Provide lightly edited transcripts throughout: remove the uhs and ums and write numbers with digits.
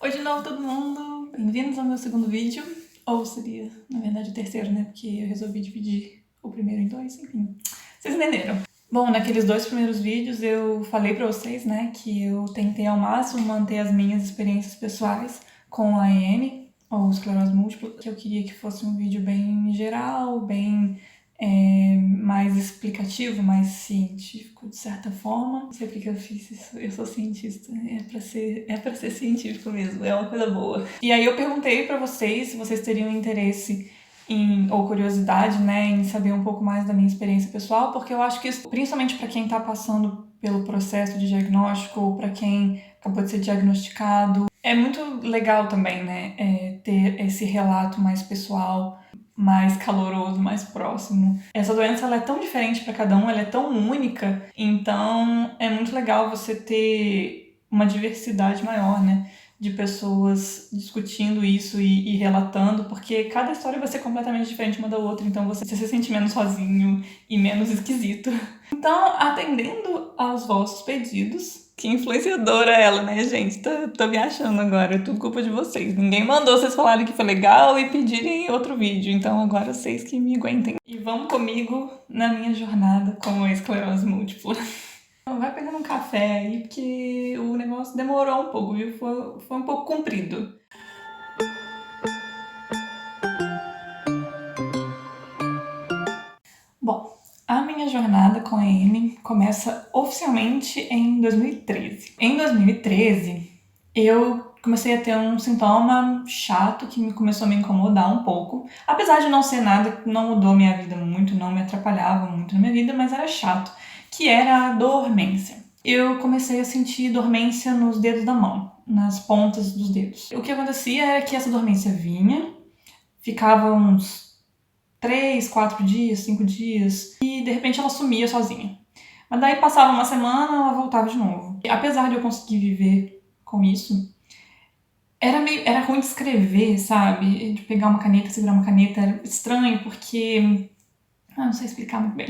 Oi de novo todo mundo, bem-vindos ao meu segundo vídeo, ou seria, na verdade, o terceiro, né, porque eu resolvi dividir o primeiro em dois, enfim, vocês entenderam. Bom, naqueles dois primeiros vídeos eu falei pra vocês, né, que eu tentei ao máximo manter as minhas experiências pessoais com a EM, ou esclerose múltipla, que eu queria que fosse um vídeo bem geral, bem mais explicativo, mais científico, de certa forma. Não sei porque eu fiz isso, eu sou cientista, é pra ser científico mesmo, é uma coisa boa. E aí eu perguntei pra vocês se vocês teriam interesse ou curiosidade, né, em saber um pouco mais da minha experiência pessoal, porque eu acho que isso, principalmente para quem tá passando pelo processo de diagnóstico ou para quem acabou de ser diagnosticado, é muito legal também, né, ter esse relato mais pessoal, mais caloroso, mais próximo. Essa doença ela é tão diferente para cada um, ela é tão única, então é muito legal você ter uma diversidade maior, né, de pessoas discutindo isso e relatando, porque cada história vai ser completamente diferente uma da outra, então você se sente menos sozinho e menos esquisito. Então, atendendo aos vossos pedidos, que influenciadora ela, né, gente? Tô me achando agora, é tudo culpa de vocês. Ninguém mandou vocês falarem que foi legal e pedirem outro vídeo, então agora vocês que me aguentem. E vão comigo na minha jornada com a esclerose múltipla. Vai pegando um café aí, porque o negócio demorou um pouco, viu? Foi um pouco comprido. Bom, a minha jornada com a EM começa oficialmente em 2013. Em 2013, eu comecei a ter um sintoma chato que começou a me incomodar um pouco. Apesar de não ser nada que não mudou minha vida muito, não me atrapalhava muito na minha vida, mas era chato, que era a dormência. Eu comecei a sentir dormência nos dedos da mão, nas pontas dos dedos. O que acontecia era que essa dormência vinha, ficava uns 3, 4 dias, 5 dias, e de repente ela sumia sozinha. Mas daí passava uma semana, ela voltava de novo. E apesar de eu conseguir viver com isso, era ruim de escrever, sabe? De pegar uma caneta, segurar uma caneta, era estranho, porque não sei explicar muito bem.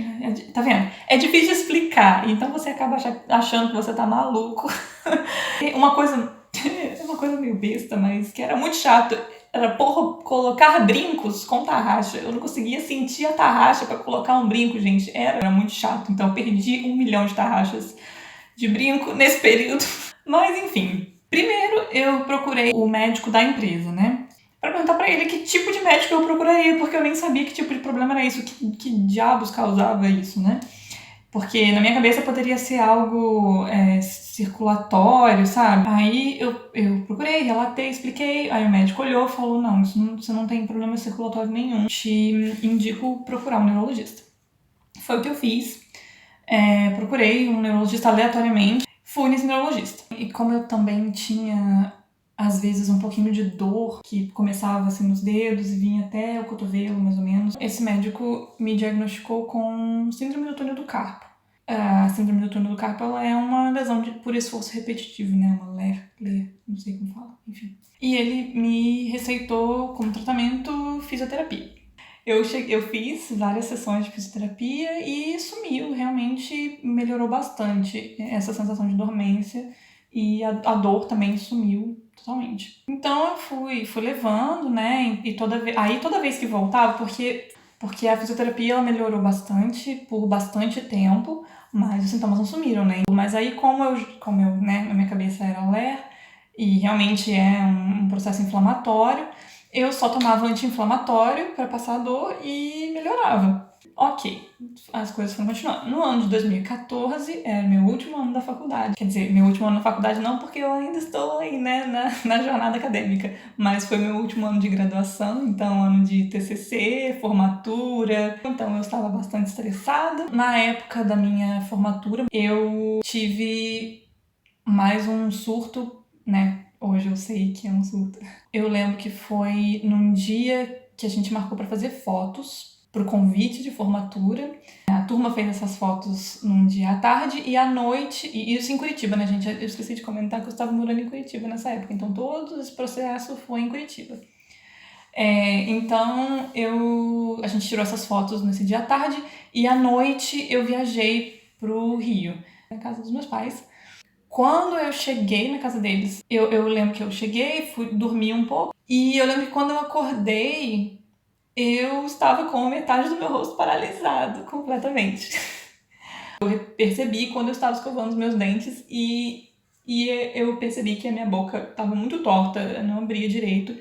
Tá vendo? É difícil de explicar, então você acaba achando que você tá maluco. Uma coisa meio besta, mas que era muito chato, era colocar brincos com tarraxa. Eu não conseguia sentir a tarraxa pra colocar um brinco, gente. Era muito chato, então eu perdi 1 milhão de tarraxas de brinco nesse período. Mas enfim, primeiro eu procurei o médico da empresa, né? Pra perguntar pra ele que tipo de médico eu procuraria, porque eu nem sabia que tipo de problema era isso, que diabos causava isso, né? Porque na minha cabeça poderia ser algo circulatório, sabe? Aí eu procurei, relatei, expliquei, aí o médico olhou e falou, não, você não tem problema circulatório nenhum, te indico procurar um neurologista. Foi o que eu fiz, procurei um neurologista aleatoriamente, fui nesse neurologista. E como eu também tinha às vezes um pouquinho de dor que começava assim nos dedos e vinha até o cotovelo, mais ou menos. Esse médico me diagnosticou com síndrome do túnel do carpo. A síndrome do túnel do carpo ela é uma lesão por esforço repetitivo, né? Uma LER, não sei como fala, enfim. E ele me receitou como tratamento fisioterapia. Eu fiz várias sessões de fisioterapia e sumiu, realmente melhorou bastante essa sensação de dormência e a dor também sumiu totalmente. Então eu fui levando, né, e toda vez que voltava, porque a fisioterapia ela melhorou bastante por bastante tempo, mas os sintomas não sumiram, né? Mas aí como eu, né, na minha cabeça era LER e realmente é um processo inflamatório, eu só tomava anti-inflamatório para passar a dor e melhorava. Ok, as coisas foram continuando. No ano de 2014, era meu último ano da faculdade. Quer dizer, meu último ano da faculdade não, porque eu ainda estou aí, né, na jornada acadêmica. Mas foi meu último ano de graduação, então ano de TCC, formatura. Então eu estava bastante estressada. Na época da minha formatura, eu tive mais um surto, né? Hoje eu sei que é um surto. Eu lembro que foi num dia que a gente marcou para fazer fotos pro convite de formatura. A turma fez essas fotos num dia à tarde e à noite, e isso em Curitiba, né, gente? Eu esqueci de comentar que eu estava morando em Curitiba nessa época, então todo esse processo foi em Curitiba. Então a gente tirou essas fotos nesse dia à tarde e à noite eu viajei pro Rio, na casa dos meus pais. Quando eu cheguei na casa deles, eu lembro que eu cheguei, fui dormir um pouco, e eu lembro que quando eu acordei, eu estava com metade do meu rosto paralisado completamente. Eu percebi quando eu estava escovando os meus dentes e eu percebi que a minha boca estava muito torta, eu não abria direito.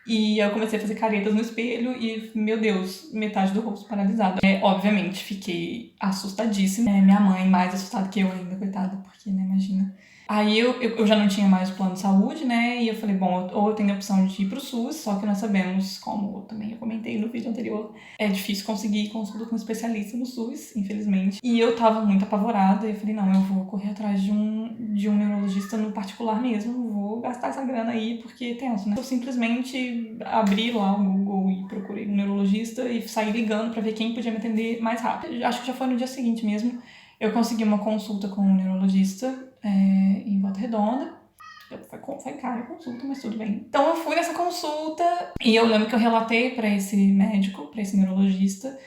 E eu comecei a fazer caretas no espelho e, meu Deus, metade do rosto paralisado. Obviamente, fiquei assustadíssima. Minha mãe mais assustada que eu ainda, coitada, porque, né, imagina. Aí eu já não tinha mais o plano de saúde, né? E eu falei, bom, ou eu tenho a opção de ir pro SUS, só que nós sabemos, como também eu comentei no vídeo anterior, é difícil conseguir consulta com um especialista no SUS, infelizmente. E eu tava muito apavorada e eu falei, não, eu vou correr atrás de um neurologista no particular mesmo, vou gastar essa grana aí, porque é tenso, né? Eu simplesmente abri lá o Google e procurei um neurologista e saí ligando pra ver quem podia me atender mais rápido. Acho que já foi no dia seguinte mesmo. Eu consegui uma consulta com um neurologista em Volta Redonda. Foi cara a consulta, mas tudo bem. Então eu fui nessa consulta e eu lembro que eu relatei pra esse médico, pra esse neurologista,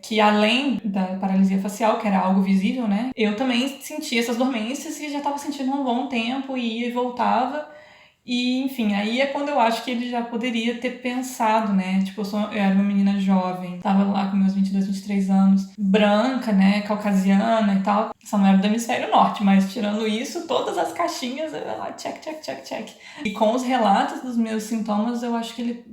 que além da paralisia facial, que era algo visível, né? Eu também sentia essas dormências e já tava sentindo um bom tempo e ia e voltava. E, enfim, aí é quando eu acho que ele já poderia ter pensado, né? Tipo, eu era uma menina jovem, tava lá com meus 22, 23 anos, branca, né? Caucasiana e tal. Só não era do hemisfério norte, mas tirando isso, todas as caixinhas, eu ia lá, check, check, check, check. E com os relatos dos meus sintomas, eu acho que ele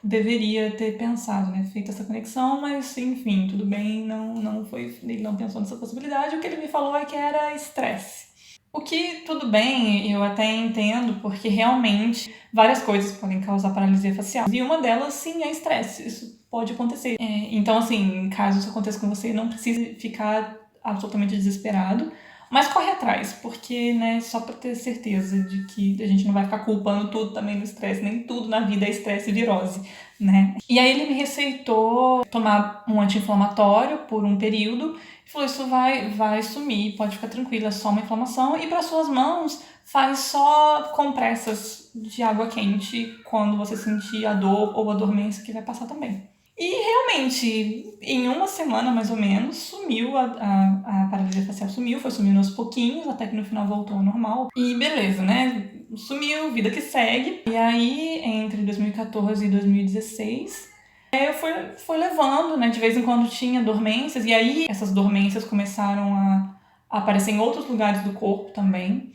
deveria ter pensado, né? Feito essa conexão, mas enfim, tudo bem, não foi, ele não pensou nessa possibilidade. O que ele me falou é que era estresse. O que, tudo bem, eu até entendo, porque realmente várias coisas podem causar paralisia facial. E uma delas, sim, é estresse. Isso pode acontecer. Então, assim, caso isso aconteça com você, não precise ficar absolutamente desesperado, mas corre atrás, porque, né, só pra ter certeza de que a gente não vai ficar culpando tudo também do estresse, nem tudo na vida é estresse e virose, né? E aí ele me receitou tomar um anti-inflamatório por um período, e falou, isso vai sumir, pode ficar tranquila, é só uma inflamação. E para suas mãos, faz só compressas de água quente quando você sentir a dor ou a dormência, que vai passar também. E realmente, em uma semana mais ou menos, sumiu a paralisia facial, foi sumindo aos pouquinhos, até que no final voltou ao normal. E beleza, né? Sumiu, vida que segue. E aí, entre 2014 e 2016, eu fui levando, né? De vez em quando tinha dormências, e aí essas dormências começaram a aparecer em outros lugares do corpo também.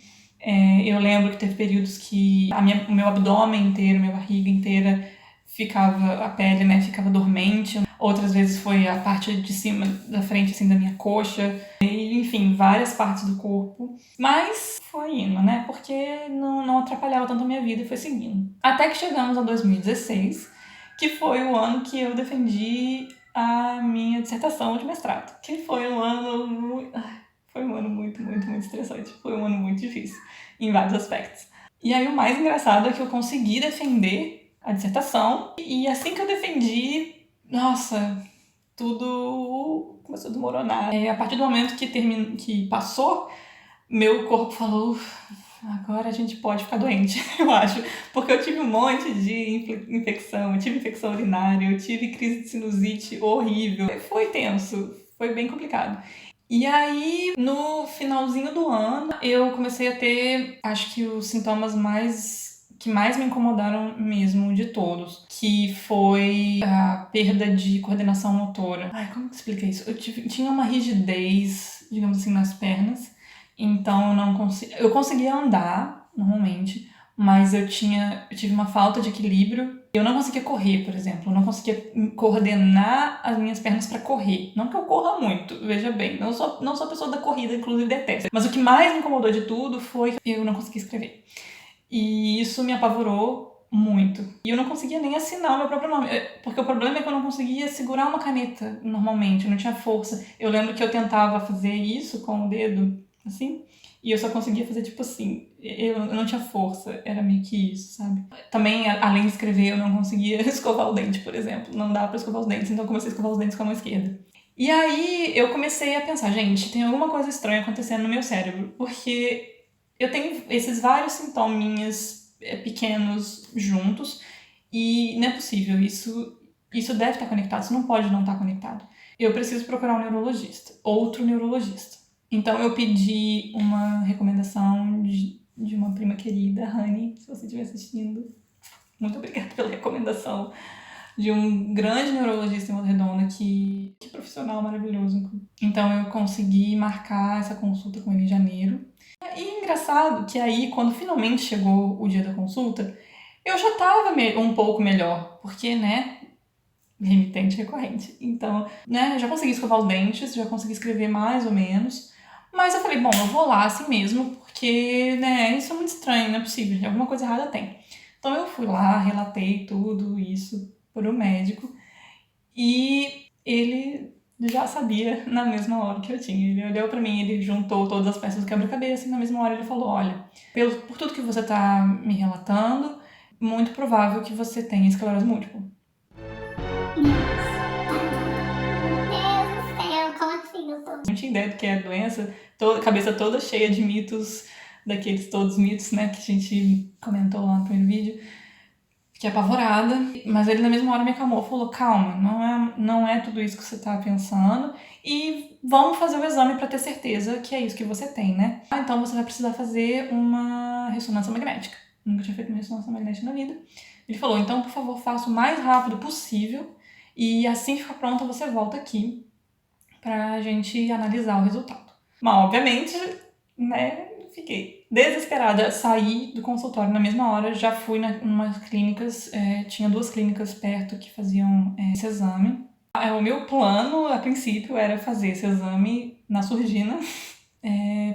Eu lembro que teve períodos que o meu abdômen inteiro, minha barriga inteira, ficava, a pele, né, ficava dormente. Outras vezes foi a parte de cima, da frente, assim, da minha coxa. E, enfim, várias partes do corpo. Mas foi indo, né? Porque não atrapalhava tanto a minha vida e foi seguindo. Até que chegamos a 2016, que foi o ano que eu defendi a minha dissertação de mestrado. Que foi um ano... Foi um ano muito, muito, muito estressante. Foi um ano muito difícil, em vários aspectos. E aí o mais engraçado é que eu consegui defender a dissertação. E assim que eu defendi, nossa, tudo começou a desmoronar. A partir do momento que passou, meu corpo falou, agora a gente pode ficar doente, eu acho. Porque eu tive um monte de infecção, eu tive infecção urinária, eu tive crise de sinusite horrível. Foi tenso, foi bem complicado. E aí, no finalzinho do ano, eu comecei a ter, acho que os sintomas que mais me incomodaram mesmo de todos, que foi a perda de coordenação motora. Ai, como que explica isso? Tinha uma rigidez, digamos assim, nas pernas, então eu conseguia andar normalmente, mas eu tive uma falta de equilíbrio. Eu não conseguia correr, por exemplo. Eu não conseguia coordenar as minhas pernas para correr. Não que eu corra muito, veja bem. Não sou pessoa da corrida, inclusive detesto. Mas o que mais me incomodou de tudo foi que eu não conseguia escrever. E isso me apavorou muito. E eu não conseguia nem assinar o meu próprio nome. Porque o problema é que eu não conseguia segurar uma caneta normalmente. Eu não tinha força. Eu lembro que eu tentava fazer isso com o dedo, assim. E eu só conseguia fazer tipo assim. Eu não tinha força. Era meio que isso, sabe? Também, além de escrever, eu não conseguia escovar o dente, por exemplo. Não dava pra escovar os dentes, então eu comecei a escovar os dentes com a mão esquerda. E aí eu comecei a pensar, gente, tem alguma coisa estranha acontecendo no meu cérebro. Porque eu tenho esses vários sintominhas pequenos juntos e não é possível. Isso deve estar conectado, isso não pode não estar conectado. Eu preciso procurar um neurologista, outro neurologista. Então eu pedi uma recomendação de uma prima querida, Rani, se você estiver assistindo. Muito obrigada pela recomendação de um grande neurologista em Volta Redonda, que profissional maravilhoso. Então eu consegui marcar essa consulta com ele em janeiro. E engraçado que aí, quando finalmente chegou o dia da consulta, eu já tava um pouco melhor, porque, né, remitente recorrente. Então, né, já consegui escovar os dentes, já consegui escrever mais ou menos. Mas eu falei, bom, eu vou lá assim mesmo, porque, né, isso é muito estranho, não é possível, alguma coisa errada tem. Então eu fui lá, relatei tudo isso para o médico e ele já sabia na mesma hora que eu tinha. Ele olhou para mim, ele juntou todas as peças do quebra-cabeça e na mesma hora ele falou, olha, por tudo que você tá me relatando, muito provável que você tenha esclerose múltipla. Não tinha ideia do que é a doença, cabeça toda cheia de mitos, daqueles todos mitos, né, que a gente comentou lá no primeiro vídeo. Fiquei apavorada, mas ele na mesma hora me acalmou, falou, calma, não é tudo isso que você tá pensando e vamos fazer o exame para ter certeza que é isso que você tem, né? Então você vai precisar fazer uma ressonância magnética. Nunca tinha feito uma ressonância magnética na vida. Ele falou, então por favor faça o mais rápido possível e assim que ficar pronta você volta aqui pra gente analisar o resultado. Mas obviamente, né, fiquei desesperada. Saí do consultório na mesma hora, já fui umas clínicas, tinha 2 clínicas perto que faziam esse exame. O meu plano, a princípio, era fazer esse exame na surdina,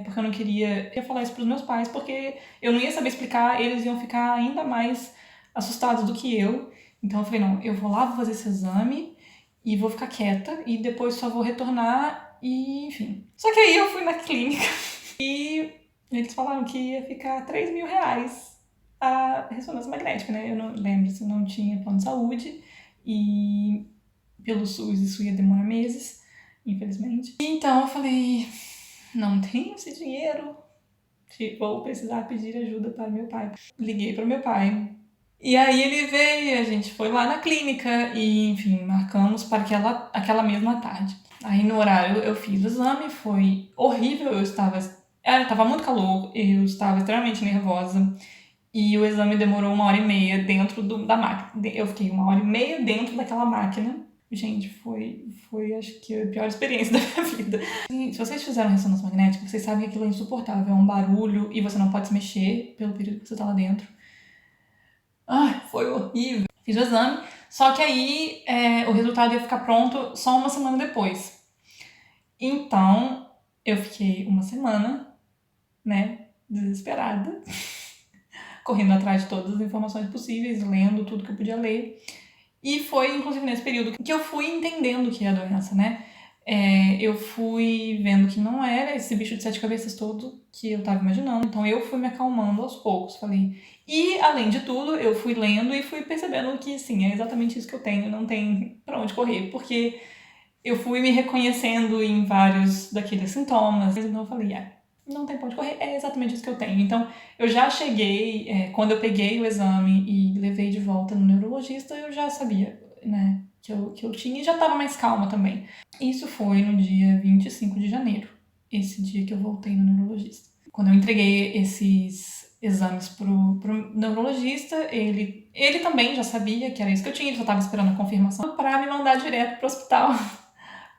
porque eu não queria falar isso pros meus pais, porque eu não ia saber explicar, eles iam ficar ainda mais assustados do que eu. Então eu falei, não, eu vou lá, vou fazer esse exame e vou ficar quieta e depois só vou retornar e enfim. Só que aí eu fui na clínica e eles falaram que ia ficar R$3.000 a ressonância magnética, né? Eu não lembro se eu não tinha plano de saúde e pelo SUS isso ia demorar meses, infelizmente. Então eu falei, não tenho esse dinheiro, vou precisar pedir ajuda para meu pai. Liguei para meu pai. E aí ele veio, a gente foi lá na clínica e, enfim, marcamos para aquela mesma tarde. Aí no horário eu fiz o exame, foi horrível, eu tava muito calor, eu estava extremamente nervosa e o exame demorou 1h30 dentro da máquina. Eu fiquei 1h30 dentro daquela máquina. Gente, foi acho que a pior experiência da minha vida. Se vocês fizeram ressonância magnética, vocês sabem que aquilo é insuportável, é um barulho e você não pode se mexer pelo período que você tá lá dentro. Ai, foi horrível. Fiz o exame, só que aí o resultado ia ficar pronto só uma semana depois. Então, eu fiquei uma semana, né, desesperada, correndo atrás de todas as informações possíveis, lendo tudo que eu podia ler. E foi, inclusive, nesse período que eu fui entendendo o que é a doença, né? Eu fui vendo que não era esse bicho de 7 cabeças todo que eu tava imaginando. Então eu fui me acalmando aos poucos, falei. E, além de tudo, eu fui lendo e fui percebendo que, sim, é exatamente isso que eu tenho, não tem pra onde correr. Porque eu fui me reconhecendo em vários daqueles sintomas. Então eu falei, não tem pra onde correr, é exatamente isso que eu tenho. Então eu já cheguei, quando eu peguei o exame e levei de volta no neurologista, eu já sabia, né, que eu tinha e já tava mais calma também. Isso foi no dia 25 de janeiro, esse dia que eu voltei no neurologista. Quando eu entreguei esses exames pro neurologista, ele também já sabia que era isso que eu tinha, ele só tava esperando a confirmação para me mandar direto pro hospital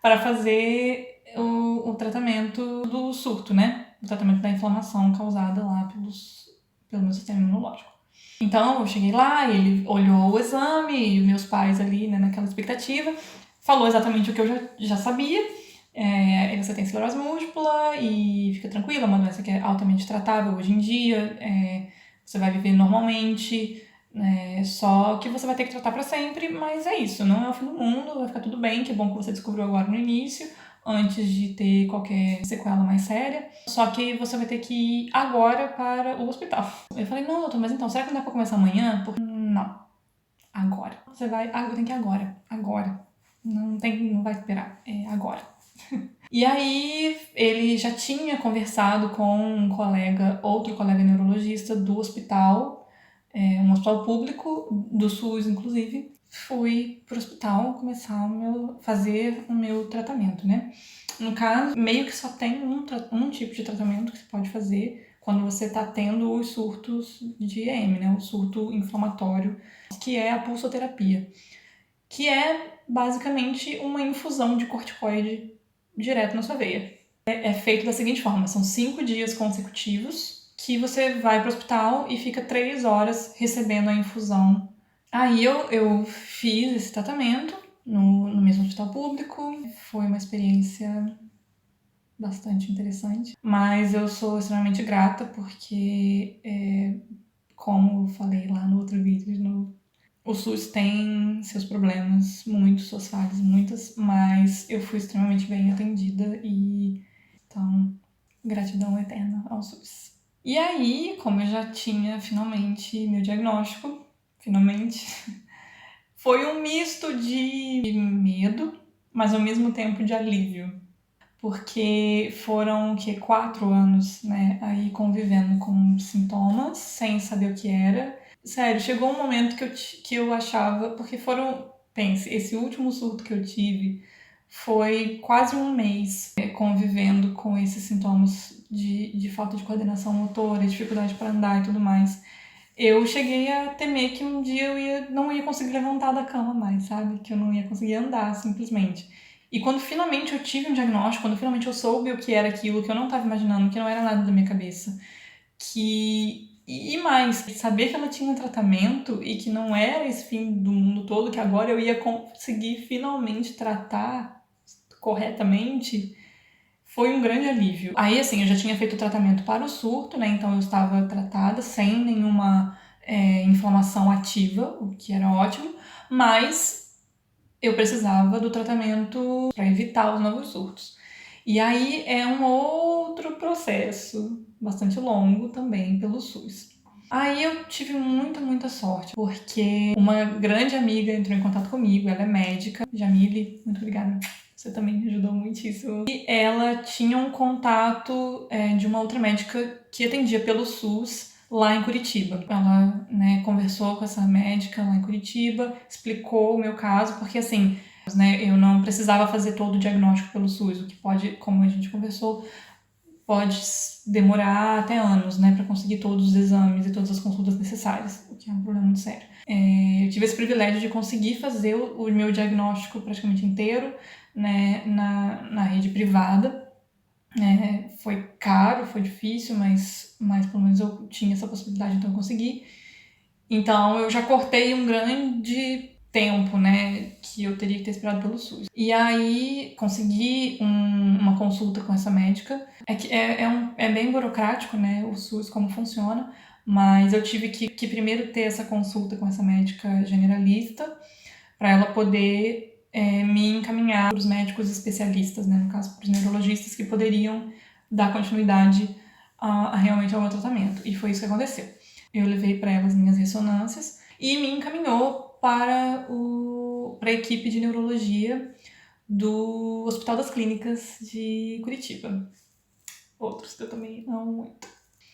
para fazer o tratamento do surto, né? O tratamento da inflamação causada lá pelo meu sistema imunológico. Então, eu cheguei lá, ele olhou o exame, e meus pais ali, né, naquela expectativa, falou exatamente o que eu já sabia. Você tem esclerose múltipla e fica tranquila, é uma doença que é altamente tratável hoje em dia, você vai viver normalmente, só que você vai ter que tratar pra sempre, mas é isso, não é o fim do mundo, vai ficar tudo bem, que bom que você descobriu agora no início, antes de ter qualquer sequela mais séria. Só que você vai ter que ir agora para o hospital. Eu falei, não, doutor, mas então, será que não dá pra começar amanhã? Não, agora. Você tem que ir agora, agora. Não vai esperar, é agora. E aí ele já tinha conversado com um outro colega neurologista do hospital, um hospital público, do SUS inclusive, fui pro hospital começar fazer o meu tratamento, né? No caso, meio que só tem um tipo de tratamento que você pode fazer quando você tá tendo os surtos de EM, né? O surto inflamatório, que é a pulsoterapia, que é basicamente uma infusão de corticoide direto na sua veia. É feito da seguinte forma: são 5 dias consecutivos que você vai pro hospital e fica 3 horas recebendo a infusão. Aí eu fiz esse tratamento no mesmo hospital público. Foi uma experiência bastante interessante. Mas eu sou extremamente grata porque, como eu falei lá no outro vídeo, o SUS tem seus problemas, muitos, suas falhas, muitas, mas eu fui extremamente bem atendida e então, gratidão eterna ao SUS. E aí, como eu já tinha finalmente meu diagnóstico, finalmente, foi um misto de medo, mas ao mesmo tempo de alívio. Porque foram, 4 anos, né, aí convivendo com sintomas, sem saber o que era. Sério, chegou um momento que eu achava, porque pense, esse último surto que eu tive foi quase um mês convivendo com esses sintomas de falta de coordenação motora, dificuldade para andar e tudo mais. Eu cheguei a temer que um dia não ia conseguir levantar da cama mais, sabe? Que eu não ia conseguir andar, simplesmente. E quando finalmente eu tive um diagnóstico, quando finalmente eu soube o que era aquilo, que eu não estava imaginando, que não era nada da minha cabeça, e mais, saber que ela tinha um tratamento e que não era esse fim do mundo todo, que agora eu ia conseguir finalmente tratar corretamente, foi um grande alívio. Aí, assim, eu já tinha feito o tratamento para o surto, né? Então eu estava tratada sem nenhuma inflamação ativa, o que era ótimo, mas eu precisava do tratamento para evitar os novos surtos. E aí é um outro processo, bastante longo também pelo SUS. Aí eu tive muita, muita sorte, porque uma grande amiga entrou em contato comigo, ela é médica, Jamile, muito obrigada. Você também me ajudou muitíssimo. E ela tinha um contato de uma outra médica que atendia pelo SUS lá em Curitiba. Ela, né, conversou com essa médica lá em Curitiba, explicou o meu caso, porque assim, né, eu não precisava fazer todo o diagnóstico pelo SUS, o que pode, como a gente conversou, pode demorar até anos, né, para conseguir todos os exames e todas as consultas necessárias, o que é um problema muito sério. Eu tive esse privilégio de conseguir fazer o meu diagnóstico praticamente inteiro, né, na rede privada. Foi caro, foi difícil, mas pelo menos eu tinha essa possibilidade, então eu consegui. Então eu já cortei um grande tempo, né, que eu teria que ter esperado pelo SUS. E aí consegui uma consulta com essa médica. É bem burocrático, né, o SUS, como funciona, mas eu tive que primeiro ter essa consulta com essa médica generalista para ela poder me encaminhar para os médicos especialistas, né, no caso para os neurologistas que poderiam dar continuidade realmente ao meu tratamento. E foi isso que aconteceu. Eu levei para ela as minhas ressonâncias e me encaminhou para a equipe de neurologia do Hospital das Clínicas de Curitiba. Outros que eu também amo muito.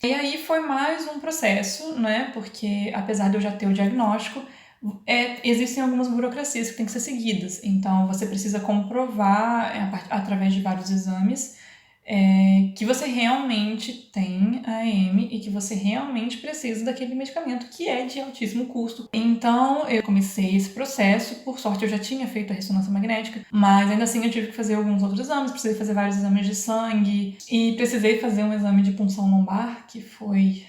E aí foi mais um processo, né? Porque apesar de eu já ter o diagnóstico, existem algumas burocracias que têm que ser seguidas. Então você precisa comprovar através de vários exames que você realmente tem AM e que você realmente precisa daquele medicamento que é de altíssimo custo. Então eu comecei esse processo, por sorte eu já tinha feito a ressonância magnética, mas ainda assim eu tive que fazer alguns outros exames, precisei fazer vários exames de sangue e precisei fazer um exame de punção lombar, que foi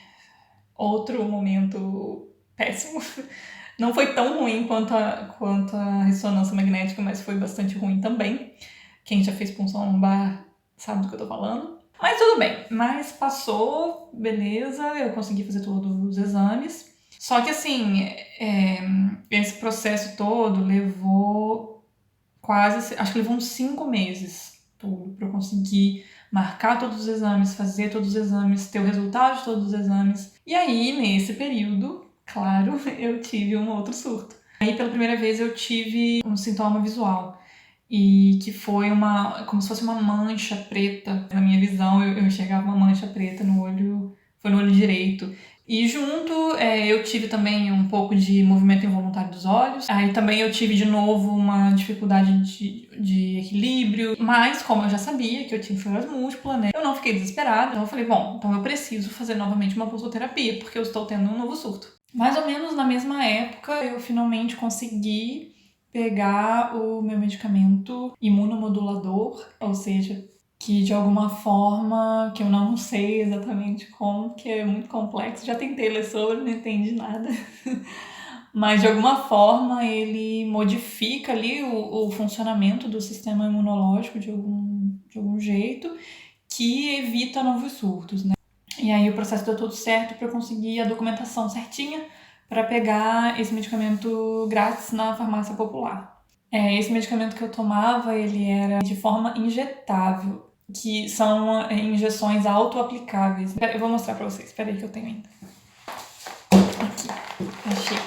outro momento péssimo. Não foi tão ruim quanto a ressonância magnética, mas foi bastante ruim também. Quem já fez punção lombar sabe do que eu tô falando. Mas tudo bem, mas passou, beleza, eu consegui fazer todos os exames. Só que assim, esse processo todo levou acho que levou uns 5 meses tudo pra eu conseguir marcar todos os exames, fazer todos os exames, ter o resultado de todos os exames. E aí, nesse período, claro, eu tive um outro surto. Aí, pela primeira vez, eu tive um sintoma visual. E que foi como se fosse uma mancha preta. Na minha visão, eu enxergava uma mancha preta no olho, foi no olho direito. E junto, eu tive também um pouco de movimento involuntário dos olhos. Aí também eu tive de novo uma dificuldade de equilíbrio. Mas como eu já sabia que eu tinha esclerose múltipla, né? Eu não fiquei desesperada. Então eu falei, bom, então eu preciso fazer novamente uma pulsoterapia, porque eu estou tendo um novo surto. Mais ou menos na mesma época, eu finalmente consegui pegar o meu medicamento imunomodulador, ou seja, que de alguma forma, que eu não sei exatamente como, que é muito complexo, já tentei ler sobre, não entendi nada, mas de alguma forma ele modifica ali o funcionamento do sistema imunológico de algum jeito, que evita novos surtos, né? E aí o processo deu tudo certo para eu conseguir a documentação certinha para pegar esse medicamento grátis na farmácia popular. Esse medicamento que eu tomava, ele era de forma injetável, que são injeções auto-aplicáveis. Eu vou mostrar pra vocês, espera aí que eu tenho ainda. Aqui, achei.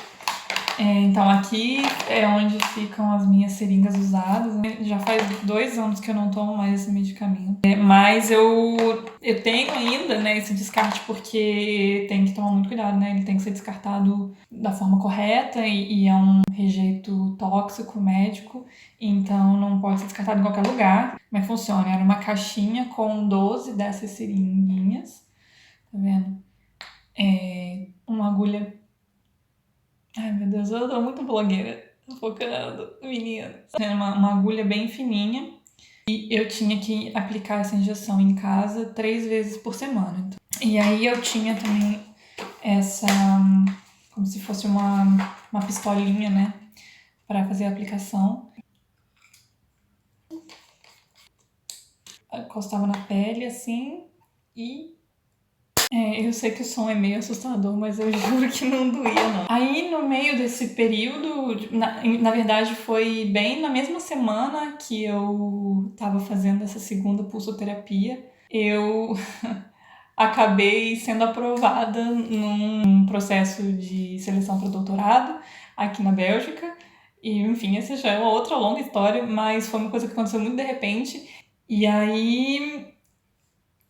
Então aqui é onde ficam as minhas seringas usadas, né? Já faz 2 anos que eu não tomo mais esse medicamento. Mas eu tenho ainda, né, esse descarte porque tem que tomar muito cuidado, né? Ele tem que ser descartado da forma correta e é um rejeito tóxico médico, então não pode ser descartado em qualquer lugar. Como é que funciona? Era uma caixinha com 12 dessas seringuinhas, tá vendo? Uma agulha. Ai, meu Deus, eu tô muito blogueira. Tô focando, menina. Era uma agulha bem fininha e eu tinha que aplicar essa injeção em casa 3 vezes por semana. Então. E aí eu tinha também essa, como se fosse uma pistolinha, né, pra fazer a aplicação. Encostava na pele assim e eu sei que o som é meio assustador, mas eu juro que não doía, não. Aí, no meio desse período, na verdade, foi bem na mesma semana que eu tava fazendo essa segunda pulsoterapia, eu acabei sendo aprovada num processo de seleção para doutorado aqui na Bélgica. E, enfim, essa já é uma outra longa história, mas foi uma coisa que aconteceu muito de repente. E aí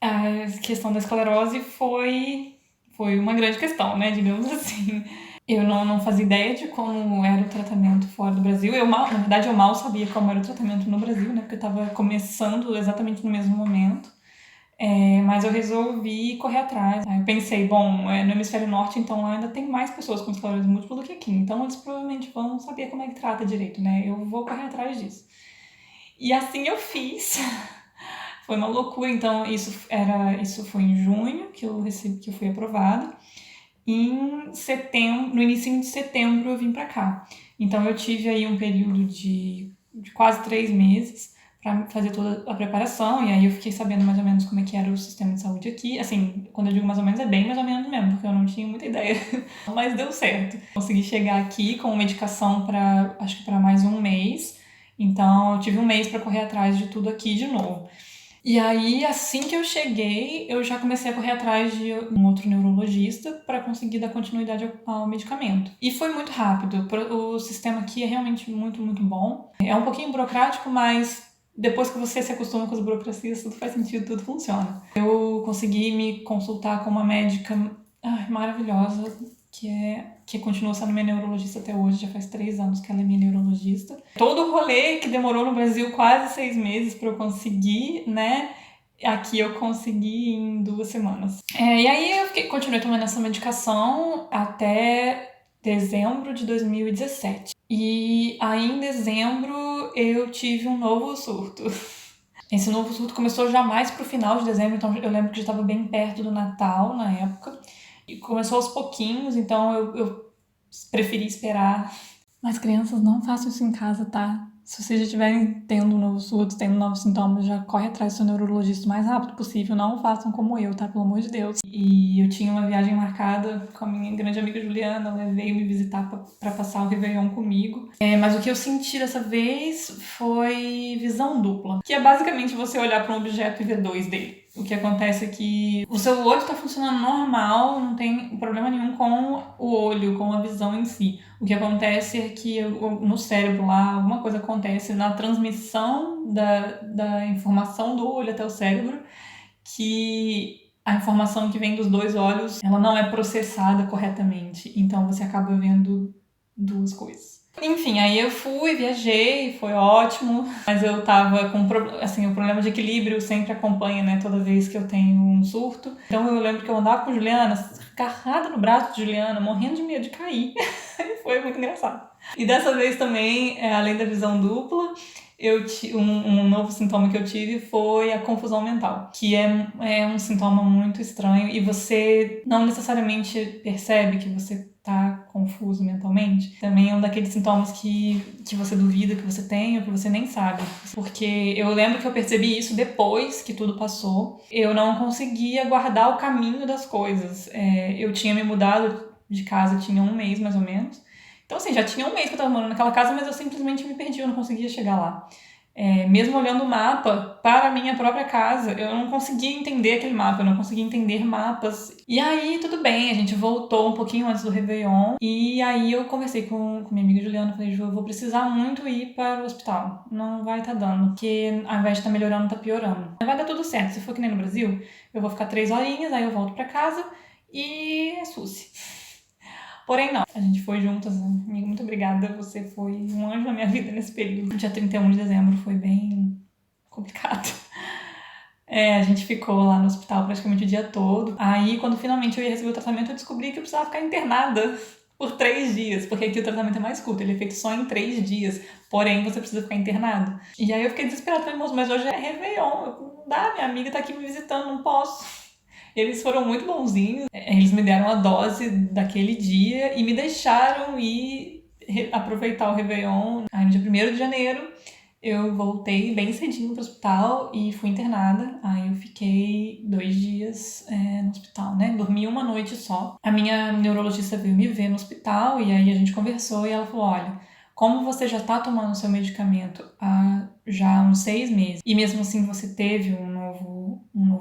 a questão da esclerose foi uma grande questão, né, digamos assim. Eu não fazia ideia de como era o tratamento fora do Brasil. Na verdade, eu mal sabia como era o tratamento no Brasil, né, porque eu estava começando exatamente no mesmo momento. Mas eu resolvi correr atrás. Aí eu pensei, bom, no hemisfério norte, então lá ainda tem mais pessoas com esclerose múltipla do que aqui. Então eles provavelmente vão saber como é que trata direito, né? Eu vou correr atrás disso. E assim eu fiz. Foi uma loucura, então isso foi em junho que eu fui aprovada. Em setembro, no início de setembro eu vim para cá. Então eu tive aí um período de quase 3 meses para fazer toda a preparação, e aí eu fiquei sabendo mais ou menos como é que era o sistema de saúde aqui. Assim, quando eu digo mais ou menos, é bem mais ou menos mesmo, porque eu não tinha muita ideia. Mas deu certo. Consegui chegar aqui com medicação para, acho que para mais um mês. Então eu tive um mês para correr atrás de tudo aqui de novo. E aí, assim que eu cheguei, eu já comecei a correr atrás de um outro neurologista para conseguir dar continuidade ao medicamento. E foi muito rápido. O sistema aqui é realmente muito, muito bom. É um pouquinho burocrático, mas depois que você se acostuma com as burocracias, tudo faz sentido, tudo funciona. Eu consegui me consultar com uma médica maravilhosa, que continua sendo minha neurologista até hoje, já faz 3 anos que ela é minha neurologista. Todo o rolê que demorou no Brasil quase 6 meses para eu conseguir, né? Aqui eu consegui em 2 semanas. E aí eu continuei tomando essa medicação até dezembro de 2017. E aí em dezembro eu tive um novo surto. Esse novo surto começou já mais pro final de dezembro, então eu lembro que já estava bem perto do Natal na época. E começou aos pouquinhos, então eu preferi esperar. Mas crianças, não façam isso em casa, tá? Se vocês já estiverem tendo novos surtos, tendo novos sintomas, já corre atrás do seu neurologista o mais rápido possível. Não façam como eu, tá? Pelo amor de Deus. E eu tinha uma viagem marcada com a minha grande amiga Juliana. Ela veio me visitar pra passar o Réveillon comigo. Mas o que eu senti dessa vez foi visão dupla. Que é basicamente você olhar para um objeto e ver 2 dele. O que acontece é que o seu olho está funcionando normal, não tem problema nenhum com o olho, com a visão em si. O que acontece é que no cérebro lá, alguma coisa acontece na transmissão da informação do olho até o cérebro, que a informação que vem dos dois olhos, ela não é processada corretamente. Então você acaba vendo duas coisas. Enfim, aí eu fui, viajei, foi ótimo, mas eu tava com assim, o problema de equilíbrio sempre acompanha, né, toda vez que eu tenho um surto. Então eu lembro que eu andava com Juliana, agarrada no braço de Juliana, morrendo de medo de cair. Foi muito engraçado. E dessa vez também, além da visão dupla, um novo sintoma que eu tive foi a confusão mental, que é um sintoma muito estranho e você não necessariamente percebe que você tá confuso mentalmente. Também é um daqueles sintomas que você duvida que você tem ou que você nem sabe. Porque eu lembro que eu percebi isso depois que tudo passou. Eu não conseguia guardar o caminho das coisas. Eu tinha me mudado de casa, tinha um mês mais ou menos. Então, assim, já tinha um mês que eu tava morando naquela casa, mas eu simplesmente me perdi, eu não conseguia chegar lá. Mesmo olhando o mapa para a minha própria casa, eu não conseguia entender aquele mapa, eu não conseguia entender mapas. E aí, tudo bem, a gente voltou um pouquinho antes do Réveillon, e aí eu conversei com minha amiga Juliana, falei, Ju, eu vou precisar muito ir para o hospital, não vai tá dando, porque ao invés de tá melhorando, tá piorando. Vai dar tudo certo, se for que nem no Brasil, eu vou ficar 3 horinhas, aí eu volto para casa e é suci. Porém, não. A gente foi juntas, amiga, muito obrigada. Você foi um anjo na minha vida nesse período. Dia 31 de dezembro foi bem complicado. A gente ficou lá no hospital praticamente o dia todo. Aí, quando finalmente eu ia receber o tratamento, eu descobri que eu precisava ficar internada por 3 dias, porque aqui o tratamento é mais curto, ele é feito só em 3 dias, porém você precisa ficar internado. E aí eu fiquei desesperada, falei, moço, mas hoje é Réveillon, não dá, minha amiga tá aqui me visitando, não posso. Eles foram muito bonzinhos, eles me deram a dose daquele dia e me deixaram ir aproveitar o Réveillon. Aí no dia 1º de janeiro eu voltei bem cedinho pro hospital e fui internada. Aí eu fiquei 2 dias no hospital, né? Dormi uma noite só. A minha neurologista veio me ver no hospital e aí a gente conversou e ela falou, olha, como você já tá tomando seu medicamento há já uns 6 meses e mesmo assim você teve um novo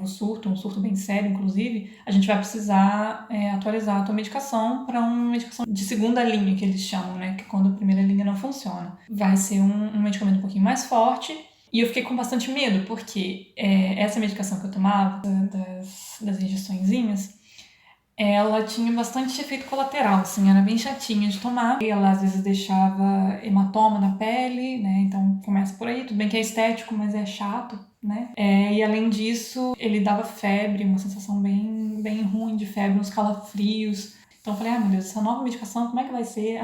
surto, um surto bem sério, inclusive, a gente vai precisar atualizar a tua medicação para uma medicação de segunda linha, que eles chamam, né? Que é quando a primeira linha não funciona. Vai ser um medicamento um pouquinho mais forte. E eu fiquei com bastante medo, porque essa medicação que eu tomava, das injeçõezinhas, ela tinha bastante efeito colateral, assim, era bem chatinha de tomar. Ela às vezes deixava hematoma na pele, né? Então começa por aí, tudo bem que é estético, mas é chato, né? E além disso, ele dava febre, uma sensação bem, bem ruim de febre, uns calafrios. Então eu falei, meu Deus, essa nova medicação, como é que vai ser?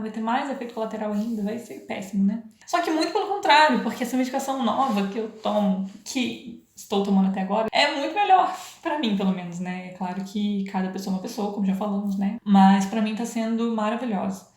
Vai ter mais efeito colateral ainda, vai ser péssimo, né? Só que muito pelo contrário, porque essa medicação nova que eu tomo, que estou tomando até agora, é muito melhor. Pra mim, pelo menos, né? É claro que cada pessoa é uma pessoa, como já falamos, né? Mas pra mim tá sendo maravilhosa.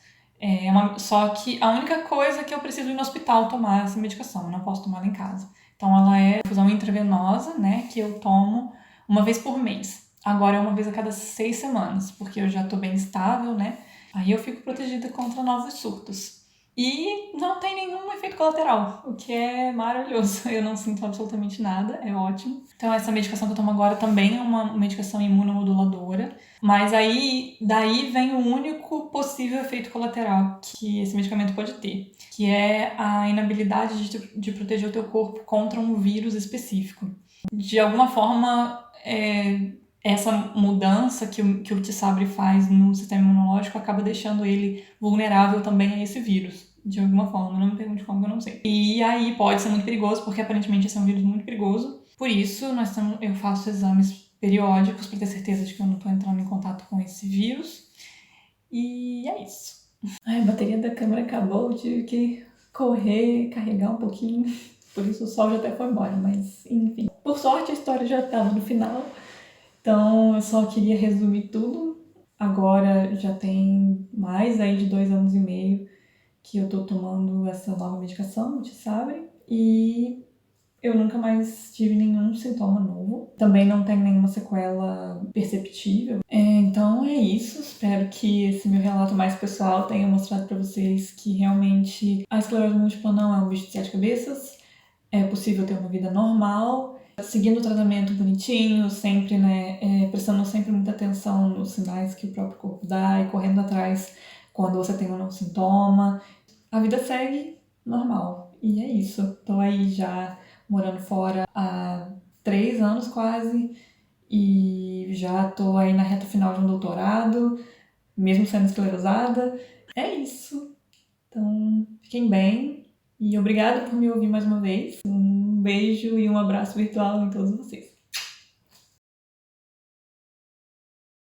Só que a única coisa é que eu preciso ir no hospital tomar essa medicação, eu não posso tomar ela em casa. Então ela é infusão intravenosa, né? Que eu tomo uma vez por mês. Agora é uma vez a cada 6 semanas, porque eu já tô bem estável, né? Aí eu fico protegida contra novos surtos. E não tem nenhum efeito colateral, o que é maravilhoso. Eu não sinto absolutamente nada, é ótimo. Então essa medicação que eu tomo agora também é uma medicação imunomoduladora, mas daí vem o único possível efeito colateral que esse medicamento pode ter, que é a inabilidade de proteger o teu corpo contra um vírus específico. De alguma forma, essa mudança que o Tisabre faz no sistema imunológico acaba deixando ele vulnerável também a esse vírus, de alguma forma. Não me pergunte como, eu não sei. E aí pode ser muito perigoso, porque aparentemente esse é um vírus muito perigoso. Por isso, eu faço exames periódicos para ter certeza de que eu não estou entrando em contato com esse vírus. E é isso. A bateria da câmera acabou, tive que correr, carregar um pouquinho. Por isso o sol já até foi embora, mas enfim. Por sorte a história já estava no final. Então, eu só queria resumir tudo. Agora já tem mais aí de 2 anos e meio que eu tô tomando essa nova medicação, o Tisabre, e eu nunca mais tive nenhum sintoma novo. Também não tem nenhuma sequela perceptível. Então é isso. Espero que esse meu relato mais pessoal tenha mostrado pra vocês que realmente a esclerose múltipla não é um bicho de 7 cabeças. É possível ter uma vida normal, seguindo o tratamento bonitinho, sempre, né, prestando sempre muita atenção nos sinais que o próprio corpo dá e correndo atrás quando você tem um novo sintoma. A vida segue normal. E é isso. Tô aí já morando fora há 3 anos quase e já tô aí na reta final de um doutorado, mesmo sendo esclerosada. É isso. Então, fiquem bem e obrigada por me ouvir mais uma vez. Um beijo e um abraço virtual em todos vocês.